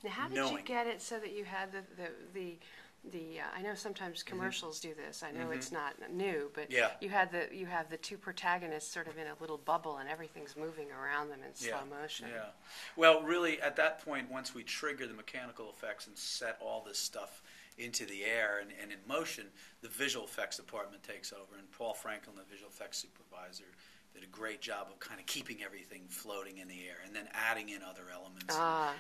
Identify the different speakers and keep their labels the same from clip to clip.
Speaker 1: Now, how did you get it so that you had the I know sometimes commercials do this. I know it's not new, but you have the two protagonists sort of in a little bubble, and everything's moving around them in slow motion.
Speaker 2: Yeah. Well, really, at that point, once we trigger the mechanical effects and set all this stuff into the air and in motion, the visual effects department takes over, and Paul Franklin, the visual effects supervisor, did a great job of kind of keeping everything floating in the air, and then adding in other elements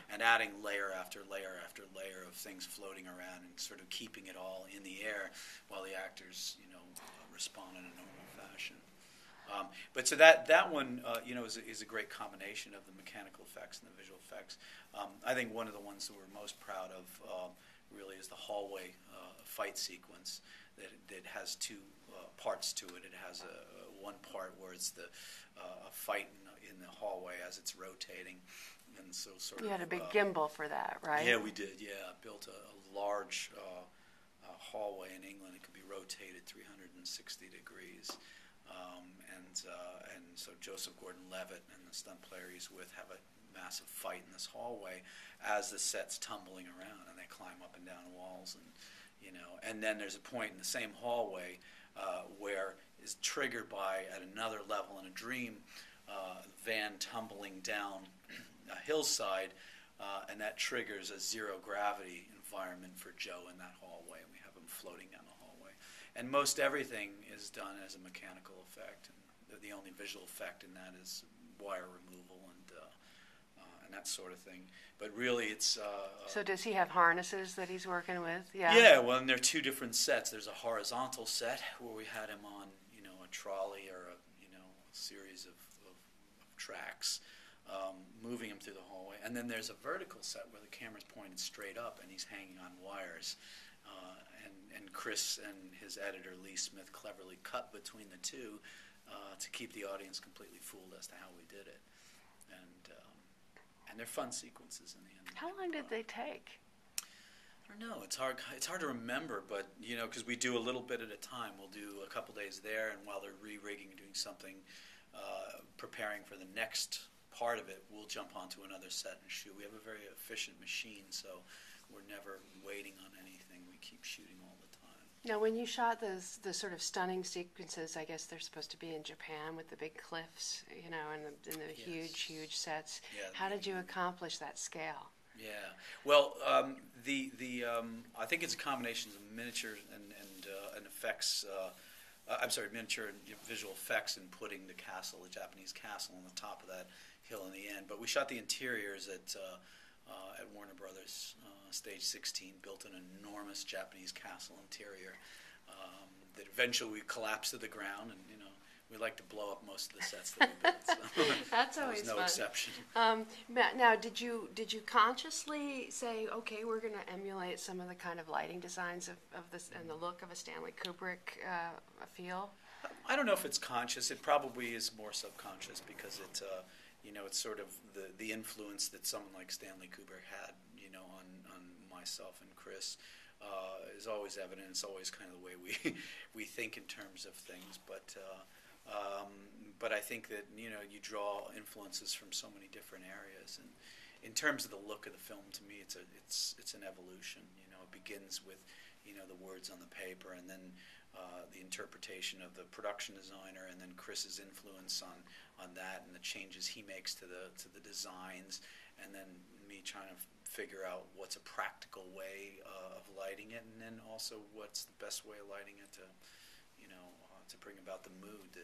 Speaker 2: and adding layer after layer after layer of things floating around, and sort of keeping it all in the air while the actors, respond in a normal fashion. But so that one, is a great combination of the mechanical effects and the visual effects. I think one of the ones that we're most proud of really is the hallway fight sequence that has two parts to it. It has one part where it's a fight in the hallway as it's rotating, and so sort of.
Speaker 1: You had a big gimbal for that, right?
Speaker 2: Yeah, we did. Yeah, built a large hallway in England. It could be rotated 360 degrees, and so Joseph Gordon-Levitt and the stunt player he's with have a massive fight in this hallway as the set's tumbling around, and they climb up and down walls, and then there's a point in the same hallway where is triggered by, at another level in a dream, van tumbling down a hillside, and that triggers a zero gravity environment for Joe in that hallway, and we have him floating down the hallway. And most everything is done as a mechanical effect, and the only visual effect in that is wire removal and that sort of thing. But really, it's...
Speaker 1: so does he have harnesses that he's working with? Yeah.
Speaker 2: Yeah, well, and there are two different sets. There's a horizontal set where we had him on, a trolley or a series of tracks, moving him through the hallway. And then there's a vertical set where the camera's pointed straight up and he's hanging on wires. And Chris and his editor, Lee Smith, cleverly cut between the two to keep the audience completely fooled as to how we did it. And they're fun sequences in the end.
Speaker 1: How long did they take?
Speaker 2: I don't know. It's hard to remember, but because we do a little bit at a time. We'll do a couple days there, and while they're re-rigging, doing something, preparing for the next part of it, we'll jump onto another set and shoot. We have a very efficient machine, so we're never waiting on anything. We keep shooting all the time.
Speaker 1: Now, when you shot the sort of stunning sequences, I guess they're supposed to be in Japan with the big cliffs, and the huge sets. Yeah, how did you accomplish that scale?
Speaker 2: Yeah, well, I think it's a combination of miniature and effects. Miniature and visual effects, and putting the Japanese castle, on the top of that hill in the end. But we shot the interiors at Warner Brothers, Stage 16, built an enormous Japanese castle interior that eventually we collapsed to the ground, and we like to blow up most of the sets that we built. So
Speaker 1: that's always
Speaker 2: no
Speaker 1: fun.
Speaker 2: Exception.
Speaker 1: Now, did you consciously say, okay, we're going to emulate some of the kind of lighting designs of this and the look of a Stanley Kubrick feel?
Speaker 2: I don't know if it's conscious. It probably is more subconscious, because it's sort of the influence that someone like Stanley Kubrick had, on myself and Chris, is always evident. It's always kind of the way we think in terms of things. But I think that you draw influences from so many different areas, and in terms of the look of the film, to me, it's an evolution. It begins with the words on the paper, and then the interpretation of the production designer, and then Chris's influence on that, and the changes he makes to the designs, and then me trying to figure out what's a practical way of lighting it, and then also what's the best way of lighting it to bring about the mood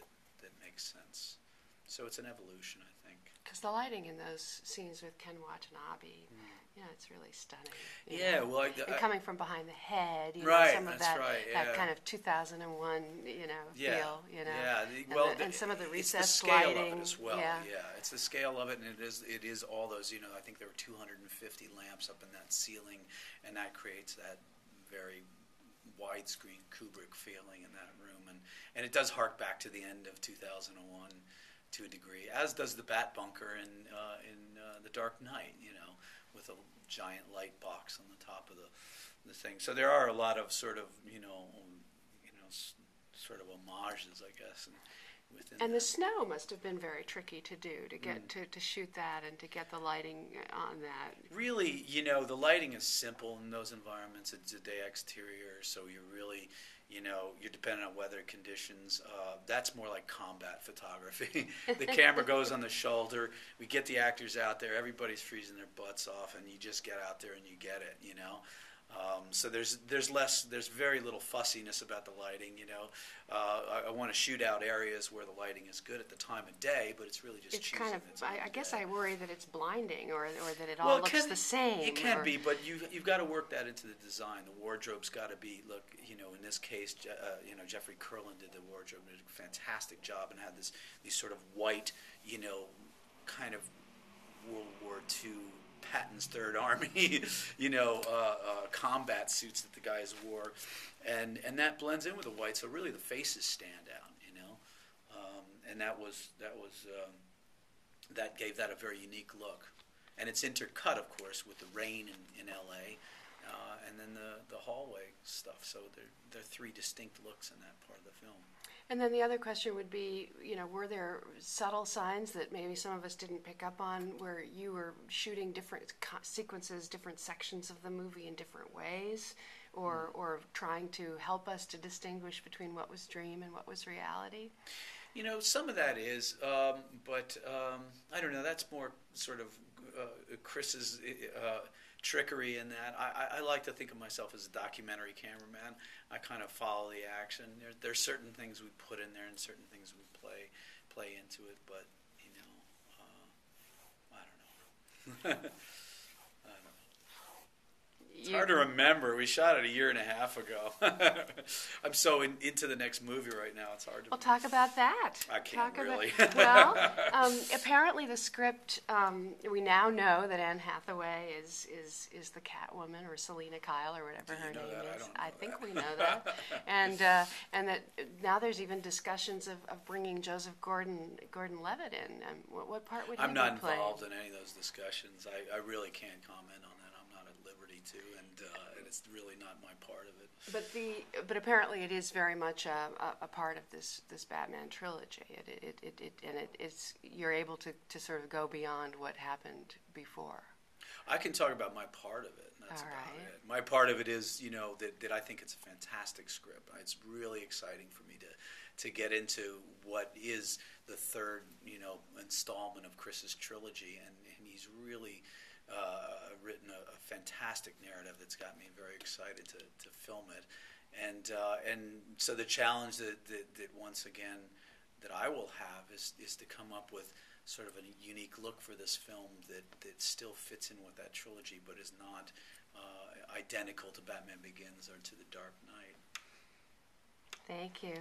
Speaker 2: that makes sense. So it's an evolution, I think.
Speaker 1: Because the lighting in those scenes with Ken Watanabe, it's really stunning.
Speaker 2: Yeah, well,
Speaker 1: and coming from behind the head,
Speaker 2: right,
Speaker 1: some of that, that kind of 2001, feel, and some of the recessed lighting.
Speaker 2: Of it as well. Yeah, it's the scale of it, and it is all those. I think there were 250 lamps up in that ceiling, and that creates that very widescreen Kubrick feeling in that room, and it does hark back to the end of 2001 to a degree, as does the Bat Bunker in The Dark Knight, with a giant light box on the top of the thing. So there are a lot of sort of sort of homages, I guess, within
Speaker 1: And
Speaker 2: that.
Speaker 1: the snow must have been very tricky to do, to get to shoot that and to get the lighting on that.
Speaker 2: Really, the lighting is simple in those environments. It's a day exterior, so you're really, you're dependent on weather conditions. That's more like combat photography. The camera goes on the shoulder. We get the actors out there. Everybody's freezing their butts off, and you just get out there and you get it, So there's very little fussiness about the lighting, I want to shoot out areas where the lighting is good at the time of day, but it's really just
Speaker 1: it's
Speaker 2: choosing
Speaker 1: kind of. I guess I worry that it's blinding, or that it all looks the same.
Speaker 2: It can be, but you've got to work that into the design. The wardrobe's got to be in this case, Jeffrey Kurland did the wardrobe, did a fantastic job, and had these sort of white, kind of World War II. Patton's Third Army, combat suits that the guys wore, and that blends in with the white. So really, the faces stand out, and that gave that a very unique look. And it's intercut, of course, with the rain in L.A. And then the hallway stuff. So there are three distinct looks in that part of the film.
Speaker 1: And then the other question would be, were there subtle signs that maybe some of us didn't pick up on where you were shooting different sequences, different sections of the movie in different ways, or trying to help us to distinguish between what was dream and what was reality?
Speaker 2: Some of that is, but I don't know. That's more sort of Chris's trickery in that. I like to think of myself as a documentary cameraman. I kind of follow the action. There's certain things we put in there and certain things we play into it, but I don't know. It's hard to remember. We shot it a year and a half ago. I'm so into the next movie right now. It's hard to.
Speaker 1: Well, talk about that.
Speaker 2: I can't really.
Speaker 1: Apparently the script. We now know that Anne Hathaway is the Catwoman, or Selena Kyle, or whatever her name is. I think we know that, and that now there's even discussions of bringing Joseph Gordon-Levitt in. What part would he be playing?
Speaker 2: I'm not involved in any of those discussions. I really can't comment on that. To, and it's really not my part of it.
Speaker 1: But apparently it is very much a part of this Batman trilogy. It's you're able to sort of go beyond what happened before.
Speaker 2: I can talk about my part of it. And that's
Speaker 1: All
Speaker 2: about
Speaker 1: right.
Speaker 2: it. My part of it is that I think it's a fantastic script. It's really exciting for me to get into what is the third installment of Chris's trilogy, and he's really. Written a fantastic narrative that's got me very excited to film it, and so the challenge that once again that I will have is to come up with sort of a unique look for this film that still fits in with that trilogy, but is not identical to Batman Begins or to The Dark Knight.
Speaker 1: Thank you.